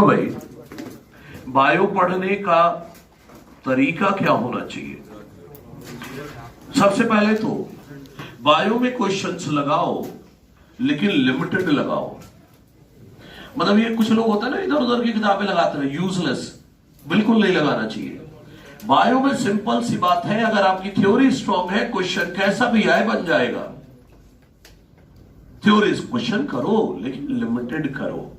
भाई, बायो पढ़ने का तरीका क्या होना चाहिए? सबसे पहले तो बायो में क्वेश्चंस लगाओ, लेकिन लिमिटेड लगाओ। मतलब ये कुछ लोग होते हैं ना, इधर उधर की किताबें लगाते हैं, यूजलेस, बिल्कुल नहीं लगाना चाहिए। बायो में सिंपल सी बात है, अगर आपकी थ्योरी स्ट्रांग है, क्वेश्चन कैसा भी आए बन जाएगा। थ्योरी क्वेश्चन करो, लेकिन लिमिटेड करो।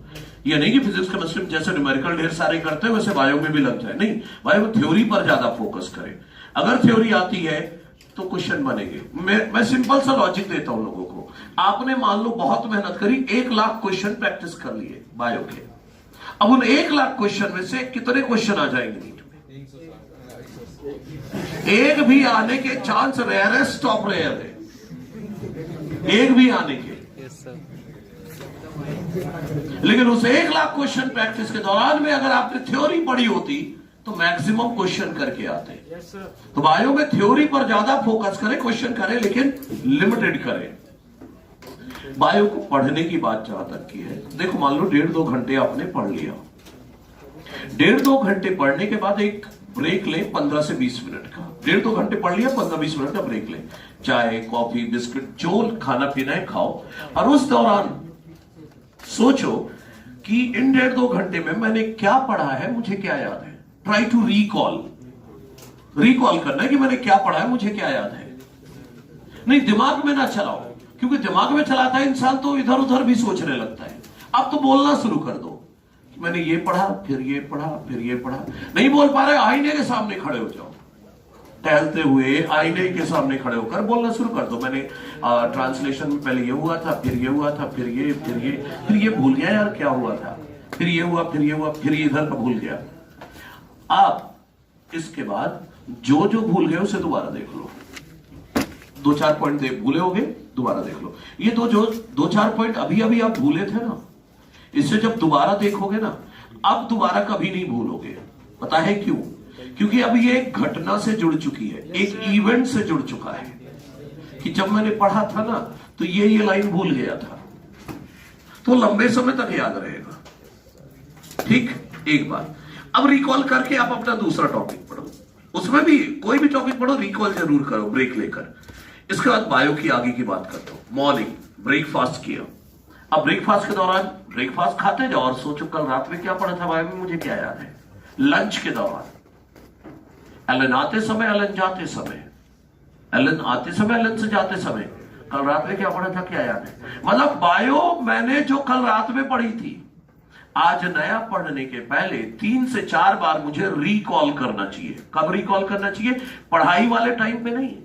ये नहीं कि फिजिक्स केमिस्ट्री में जैसे न्यूमेरिकल ढेर सारे करते हैं वैसे बायो में भी लग जाए, नहीं। बायो में थ्योरी पर ज्यादा फोकस करें। अगर थ्योरी आती है तो क्वेश्चन बनेंगे। मैं सिंपल सा लॉजिक देता हूं लोगों को। आपने मान लो बहुत मेहनत करी, 1 लाख क्वेश्चन प्रैक्टिस कर लिए बायो के। अब उन 1 लाख क्वेश्चन में से कितने क्वेश्चन आ जाएंगे नीट में? एक भी आने के चांस रेयरेस्ट ऑफ रेयर है, एक भी आने के। लेकिन उस 1 लाख क्वेश्चन प्रैक्टिस के दौरान में अगर आपने थ्योरी पढ़ी होती तो मैक्सिमम क्वेश्चन करके आते। तो बायो में थ्योरी पर ज्यादा फोकस करें, क्वेश्चन करें, लेकिन लिमिटेड करें। बायो को पढ़ने की बात जहां तक की है, देखो मान लो 1.5-2 घंटे आपने पढ़ लिया। 1.5-2 घंटे पढ़ने के बाद एक ब्रेक लें 15 से 20 मिनट का। 1.5-2 घंटे पढ़ लिया, 15-20 मिनट का ब्रेक लें। चाय, कॉफी, बिस्किट, जो खाना पीना है खाओ, और उस दौरान सोचो कि इन 1.5-2 घंटे में मैंने क्या पढ़ा है, मुझे क्या याद है। ट्राई टू रिकॉल करना है कि मैंने क्या पढ़ा है, मुझे क्या याद है। नहीं, दिमाग में ना चलाओ, क्योंकि दिमाग में चलाता है इंसान तो इधर उधर भी सोचने लगता है। अब तो बोलना शुरू कर दो, मैंने ये पढ़ा, फिर ये पढ़ा, फिर ये पढ़ा। नहीं बोल पा रहे, आईने के सामने खड़े हो जाओ, टहलते हुए आईने के सामने खड़े होकर बोलना शुरू कर दो। मैंने ट्रांसलेशन में पहले ये हुआ था, फिर ये हुआ था, फिर ये भूल गया यार क्या हुआ था, फिर ये हुआ, फिर ये हुआ, फिर ये इधर का भूल गया। आप इसके बाद जो जो भूल गए उसे दोबारा देख लो। 2-4 पॉइंट भूले होगे, दोबारा देख लो। ये 2-4 पॉइंट अभी अभी आप भूले थे ना, इससे जब दोबारा देखोगे ना, अब दोबारा कभी नहीं भूलोगे। पता है क्यों? क्योंकि अब ये एक घटना से जुड़ चुकी है, एक इवेंट से जुड़ चुका है कि जब मैंने पढ़ा था ना तो ये लाइन भूल गया था, तो लंबे समय तक याद रहेगा। ठीक, एक बार अब रिकॉल करके आप अपना दूसरा टॉपिक पढ़ो। उसमें भी कोई भी टॉपिक पढ़ो, रिकॉल जरूर करो ब्रेक लेकर। इसके बाद बायो की आगे की बात करता हूं। मॉर्निंग ब्रेकफास्ट किया। अब ब्रेकफास्ट के दौरान ब्रेकफास्ट खाते जाओ और सोचो कल रात में क्या पढ़ा था बायो में, मुझे क्या याद है। लंच के दौरान एलन आते समय, एलन जाते समय, एलन आते समय, एलन से जाते समय, कल रात में क्या पढ़ा था, क्या याद है। मतलब बायो मैंने जो कल रात में पढ़ी थी, आज नया पढ़ने के पहले 3 से 4 बार मुझे रिकॉल करना चाहिए। कब रिकॉल करना चाहिए? पढ़ाई वाले टाइम पे नहीं।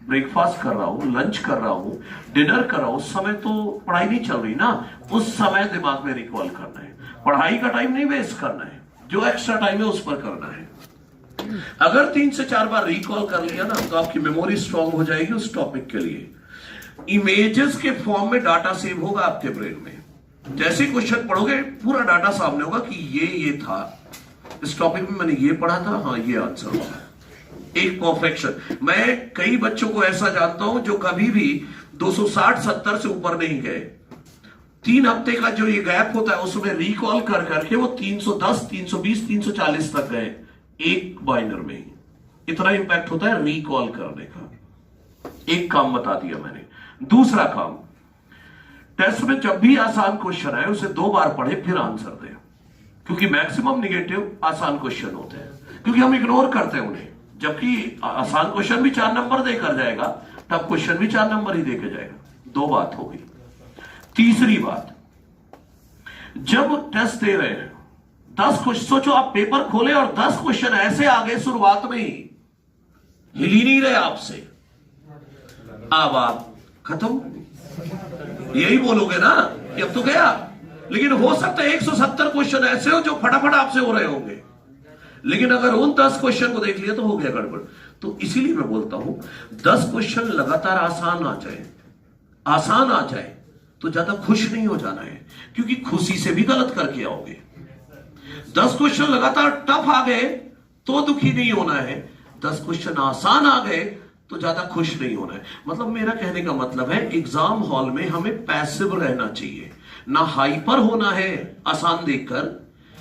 ब्रेकफास्ट कर रहा हूं, लंच कर रहा हूं, डिनर कर रहा हूं, उस समय तो पढ़ाई नहीं चल रही ना, उस समय दिमाग में रिकॉल करना है। पढ़ाई का टाइम नहीं वेस्ट करना है, जो एक्स्ट्रा टाइम है उस पर करना है। अगर 3 से 4 बार रिकॉल कर लिया ना, तो आपकी मेमोरी स्ट्रांग हो जाएगी उस टॉपिक के लिए। इमेजेस के फॉर्म में डाटा सेव होगा आपके ब्रेन में। जैसे क्वेश्चन पढ़ोगे पूरा डाटा सामने होगा कि ये था, इस टॉपिक में मैंने ये पढ़ा था, हाँ ये आंसर होगा। एक परफेक्शन। मैं कई बच्चों को ऐसा जानता हूं जो कभी भी 260-70 से ऊपर नहीं गए। 3 हफ्ते का जो ये गैप होता है उसमें रिकॉल कर करके वो 310, 320, 340 तक गए, एक माइनर में ही। इतना इंपैक्ट होता है रिकॉल करने का। एक काम बता दिया मैंने। दूसरा काम, टेस्ट में जब भी आसान क्वेश्चन आए उसे 2 बार पढ़े फिर आंसर दें, क्योंकि मैक्सिमम निगेटिव आसान क्वेश्चन होते हैं, क्योंकि हम इग्नोर करते हैं उन्हें। जबकि आसान क्वेश्चन भी 4 नंबर देकर जाएगा, टफ क्वेश्चन भी 4 नंबर ही देकर जाएगा। 2 बात हो गई। तीसरी बात, जब टेस्ट दे रहे हैं 10 क्वेश्चन, सोचो आप पेपर खोले और 10 क्वेश्चन ऐसे आ गए शुरुआत में ही, हिल ही नहीं रहे आपसे, अब आप खत्म। यही बोलोगे ना कि अब तो गया। लेकिन हो सकता है 170 क्वेश्चन ऐसे हो जो फटाफट आपसे हो रहे होंगे, लेकिन अगर उन 10 क्वेश्चन को देख लिया तो हो गया गड़बड़। तो इसीलिए मैं बोलता हूं 10 क्वेश्चन लगातार आसान आ जाए तो ज्यादा खुश नहीं हो जाना है, क्योंकि खुशी से भी गलत करके आओगे। 10 क्वेश्चन लगातार टफ आ गए तो दुखी नहीं होना है, 10 क्वेश्चन आसान आ गए तो ज्यादा खुश नहीं होना है। मतलब मेरा कहने का मतलब है, एग्जाम हॉल में हमें पैसिव रहना चाहिए, ना हाइपर होना है आसान देखकर,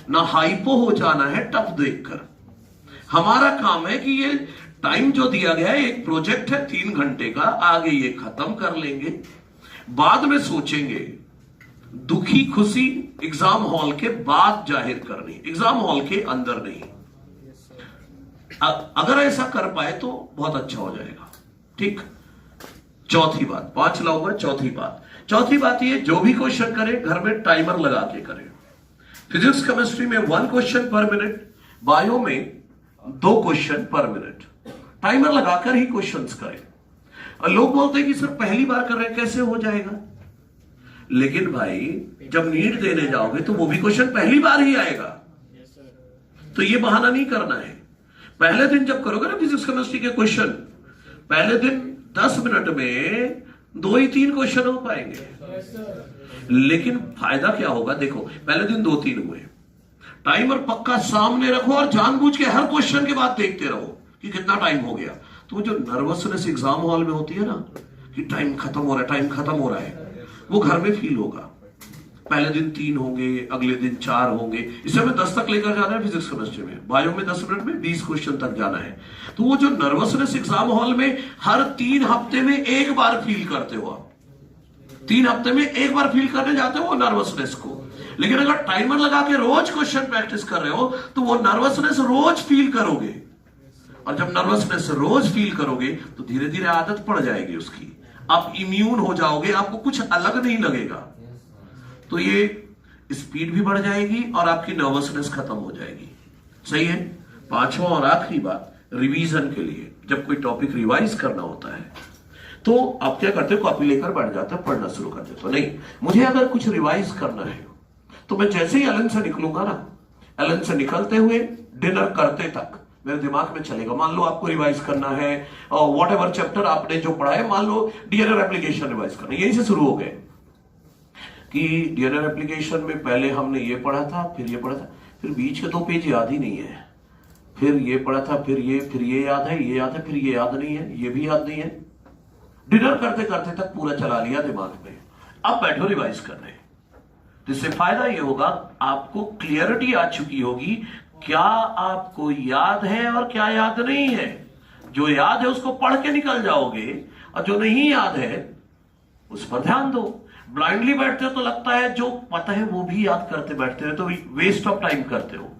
ना हाइपो हो जाना है टफ देखकर। हमारा काम है कि ये टाइम जो दिया गया है, एक प्रोजेक्ट है 3 घंटे का, आगे ये खत्म कर लेंगे, बाद में सोचेंगे। दुखी खुशी एग्जाम हॉल के बाद जाहिर करनी, एग्जाम हॉल के अंदर नहीं। अगर ऐसा कर पाए तो बहुत अच्छा हो जाएगा। ठीक। चौथी बात, 5 लाऊंगा। चौथी बात ये, जो भी क्वेश्चन करे घर में टाइमर लगा के करे। फिजिक्स केमिस्ट्री में 1 क्वेश्चन पर मिनट, बायो में 2 क्वेश्चन पर मिनट, टाइमर लगाकर ही क्वेश्चंस करें। और लोग बोलते हैं कि सर पहली बार कर रहे हैं, कैसे हो जाएगा? लेकिन भाई जब नीट देने जाओगे तो वो भी क्वेश्चन पहली बार ही आएगा, तो ये बहाना नहीं करना है। पहले दिन जब करोगे ना फिजिक्स केमिस्ट्री के क्वेश्चन, पहले दिन 10 मिनट में 2 ही 3 क्वेश्चन हो पाएंगे। लेकिन फायदा क्या होगा? देखो, पहले दिन 2-3 हुए, टाइमर पक्का सामने रखो और जानबूझ के हर क्वेश्चन के बाद देखते रहो कि कितना टाइम हो गया। तो वो जो नर्वसनेस एग्जाम हॉल में होती है ना कि टाइम खत्म हो रहा है, वो घर में फील होगा। पहले दिन 3 होंगे, अगले दिन 4 होंगे। इसे हमें 10 तक लेकर जाना है फिजिक्स केमिस्ट्री में, बायो में 10 मिनट में 20 क्वेश्चन तक जाना है। तो वो जो नर्वसनेस एग्जाम हॉल में हर 3 हफ्ते में एक बार फील करते हो आप, 3 हफ्ते में एक बार फील करने जाते हो वो नर्वसनेस को। लेकिन अगर टाइमर लगा के रोज क्वेश्चन प्रैक्टिस कर रहे हो तो वो नर्वसनेस रोज फील करोगे, और जब नर्वसनेस रोज फील करोगे तो धीरे धीरे आदत पड़ जाएगी उसकी, आप इम्यून हो जाओगे, आपको कुछ अलग नहीं लगेगा। तो ये स्पीड भी बढ़ जाएगी और आपकी नर्वसनेस खत्म हो जाएगी। सही है। 5वां और आखिरी बात, रिवीजन के लिए जब कोई टॉपिक रिवाइज करना होता है तो आप क्या करते हो? कॉपी लेकर बैठ जाते हो, पढ़ना शुरू कर देते हो। नहीं, मुझे अगर कुछ रिवाइज करना है तो मैं जैसे ही एलन से निकलूंगा ना, एलन से निकलते हुए डिनर करते तक मेरे दिमाग में चलेगा। मान लो आपको रिवाइज करना है व्हाट एवर चैप्टर आपने जो पढ़ा है, मान लो डीएनए एप्लीकेशन रिवाइज करना, यहीं से शुरू हो गए कि डीएनए एप्लीकेशन में पहले हमने ये पढ़ा था, फिर ये पढ़ा था, फिर बीच के 2 पेज याद ही नहीं है, फिर ये पढ़ा था, फिर ये याद है, ये याद है, फिर ये याद नहीं है, ये भी याद नहीं है। डिनर करते करते तक पूरा चला लिया दिमाग में। अब बैठो रिवाइज करने, जिससे फायदा ये होगा आपको क्लियरिटी आ चुकी होगी, क्या आपको याद है और क्या याद नहीं है। जो याद है उसको पढ़ के निकल जाओगे, और जो नहीं याद है उस पर ध्यान दो। ब्लाइंडली बैठते हो तो लगता है जो पता है वो भी याद करते बैठते हो, तो वेस्ट ऑफ टाइम करते हो।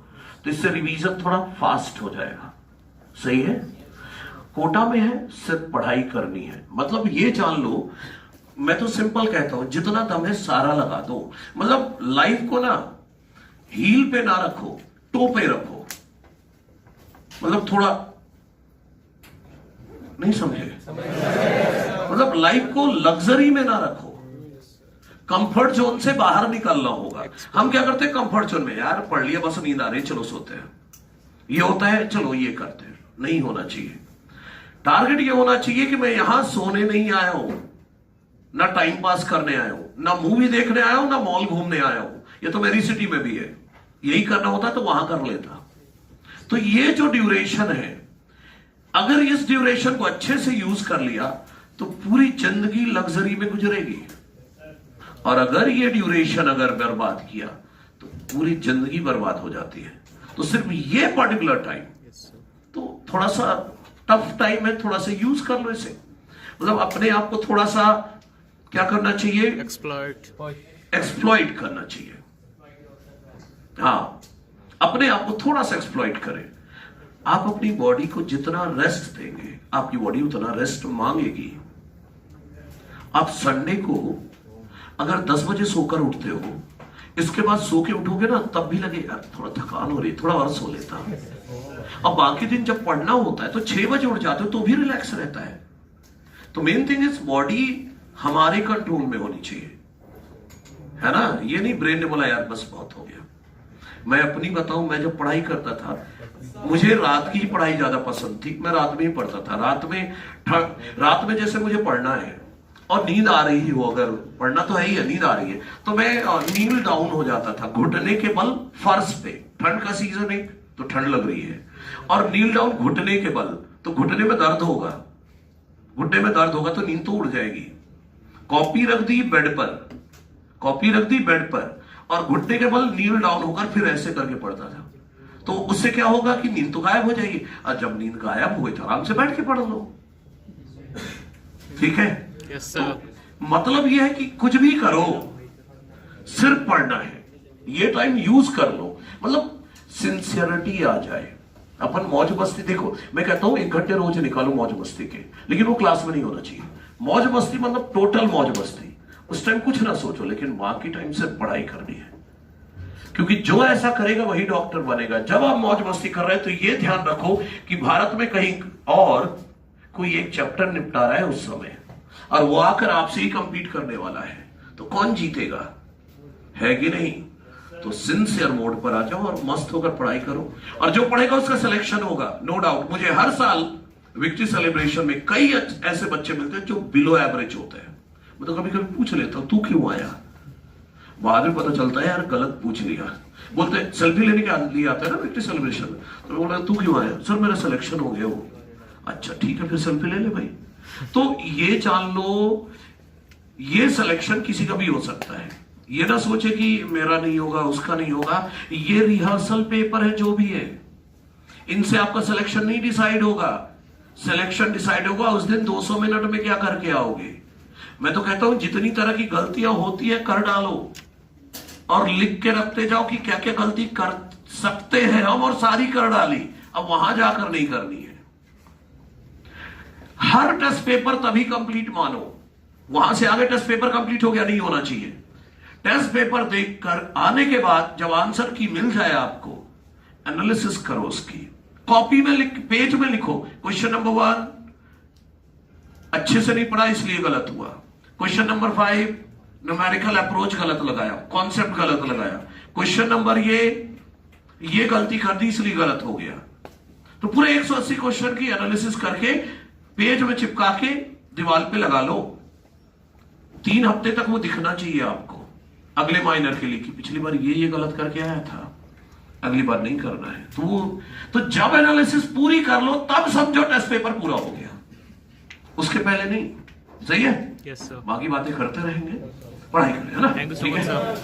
तो इससे रिवीजन थोड़ा फास्ट हो जाएगा। सही है। कोटा में है सिर्फ पढ़ाई करनी है, मतलब ये जान लो, मैं तो सिंपल कहता हूं, जितना दम है सारा लगा दो। मतलब लाइफ को ना हील पे ना रखो, टो पे रखो। मतलब थोड़ा नहीं समझे? मतलब लाइफ को लग्जरी में ना रखो, कंफर्ट जोन से बाहर निकलना होगा। हम क्या करते हैं? कंफर्ट जोन में, यार पढ़ लिया, बस नींद आ रही, चलो सोते हैं, ये होता है, चलो ये करते हैं। नहीं होना चाहिए। टारगेट ये होना चाहिए कि मैं यहां सोने नहीं आया हूं, ना टाइम पास करने आया हूं, ना मूवी देखने आया हूं, ना मॉल घूमने आया हूं। ये तो मेरी सिटी में भी है, यही करना होता तो वहां कर लेता। तो ये जो ड्यूरेशन है, अगर इस ड्यूरेशन को अच्छे से यूज कर लिया तो पूरी जिंदगी लग्जरी में गुजरेगी, और अगर ये ड्यूरेशन अगर बर्बाद किया तो पूरी जिंदगी बर्बाद हो जाती है। तो सिर्फ ये पर्टिकुलर टाइम तो थोड़ा सा टफ टाइम है, थोड़ा सा यूज कर लो इसे। मतलब अपने आप को थोड़ा सा क्या करना चाहिए? एक्सप्लॉइट करना चाहिए। हाँ, अपने आप को थोड़ा सा एक्सप्लॉइट करें। आप अपनी बॉडी को जितना रेस्ट देंगे, आपकी बॉडी उतना रेस्ट मांगेगी। आप संडे को अगर 10 बजे सोकर उठते हो, इसके बाद सो के उठोगे ना, तब भी लगे यार थोड़ा थकान हो रही, थोड़ा और सो लेता। अब बाकी दिन जब पढ़ना होता है तो 6 बजे उठ जाते हो तो भी रिलैक्स रहता है। तो मेन थिंग इज बॉडी हमारे कंट्रोल में होनी चाहिए, है ना। ये नहीं ब्रेन ने बोला यार बस बहुत हो गया। मैं अपनी बताऊं, मैं जब पढ़ाई करता था, मुझे रात की पढ़ाई ज्यादा पसंद थी। मैं रात में ही पढ़ता था। रात में जैसे मुझे पढ़ना है और नींद आ रही हो, अगर पढ़ना तो है ही है, नींद आ रही है तो मैं नील डाउन हो जाता था, घुटने के बल फर्श पे। ठंड का सीजन है तो ठंड लग रही है, और नील डाउन घुटने के बल, तो घुटने में दर्द होगा, घुटने में दर्द होगा तो नींद तो उड़ जाएगी। कॉपी रख दी बेड पर, और घुटने के बल नील डाउन होकर फिर ऐसे करके पढ़ता था। तो उससे क्या होगा कि नींद तो गायब हो जाएगी, और जब नींद गायब हुई तो आराम से बैठ के पढ़ लो। ठीक है? Yes sir. तो मतलब यह है कि कुछ भी करो, सिर्फ पढ़ना है, ये टाइम यूज कर लो, मतलब सिंसियरिटी आ जाए। अपन मौज मस्ती, देखो मैं कहता हूं 1 घंटे रोज निकालो मौज मस्ती के, लेकिन वो क्लास में नहीं होना चाहिए। मौज मस्ती मतलब टोटल मौज मस्ती, उस टाइम कुछ ना सोचो, लेकिन बाकी टाइम से पढ़ाई करनी है, क्योंकि जो ऐसा करेगा वही डॉक्टर बनेगा। जब आप मौज मस्ती कर रहे हैं तो ये ध्यान रखो कि भारत में कहीं और कोई एक चैप्टर निपटा रहा है उस समय, और वो आकर आपसे ही कंपीट करने वाला है, तो कौन जीतेगा? है कि नहीं? तो सिंसियर मोड पर आ जाओ और मस्त होकर पढ़ाई करो, और जो पढ़ेगा उसका सिलेक्शन होगा, नो डाउट। मुझे हर साल विक्ट्री सेलिब्रेशन में कई ऐसे बच्चे मिलते हैं जो बिलो एवरेज होते हैं। मैं तो कभी कभी पूछ लेता हूं, तू क्यों आया? बाद में पता चलता है यार गलत पूछ लिया। बोलते सेल्फी लेने के लिए आता है ना विक्ट्री सेलिब्रेशन में, तो बोला तू क्यों आया? सर मेरा सिलेक्शन हो गया। वो अच्छा ठीक है, फिर सेल्फी ले ले भाई। तो ये जान लो, ये सिलेक्शन किसी का भी हो सकता है। ये ना सोचे कि मेरा नहीं होगा, उसका नहीं होगा। ये रिहर्सल पेपर है, जो भी है, इनसे आपका सिलेक्शन नहीं डिसाइड होगा। सिलेक्शन डिसाइड होगा उस दिन 200 मिनट में क्या करके आओगे। मैं तो कहता हूं जितनी तरह की गलतियां होती है कर डालो, और लिख के रखते जाओ कि क्या क्या गलती कर सकते हैं हम, और सारी कर डाली, अब वहां जाकर नहीं करनी है। हर टेस्ट पेपर तभी कंप्लीट मानो, वहां से आगे टेस्ट पेपर कंप्लीट हो गया नहीं होना चाहिए। टेस्ट पेपर देखकर आने के बाद जब आंसर की मिल जाए आपको, एनालिसिस करो उसकी, कॉपी में पेज में लिखो। क्वेश्चन नंबर 1 अच्छे से नहीं पढ़ा इसलिए गलत हुआ। क्वेश्चन नंबर 5 न्यूमेरिकल अप्रोच गलत लगाया, कॉन्सेप्ट गलत लगाया। क्वेश्चन नंबर ये गलती कर दी इसलिए गलत हो गया। तो पूरे 180 क्वेश्चन की एनालिसिस करके पेज में चिपका के दीवार पे लगा लो। 3 हफ्ते तक वो दिखना चाहिए आपको अगले माइनर के लिए कि पिछली बार ये गलत करके आया था, अगली बार नहीं करना है। तो जब एनालिसिस पूरी कर लो तब समझो टेस्ट पेपर पूरा हो गया, उसके पहले नहीं। सही है? Yes sir. बाकी बातें करते रहेंगे, पढ़ाई करें, है ना? Thank you so much sir.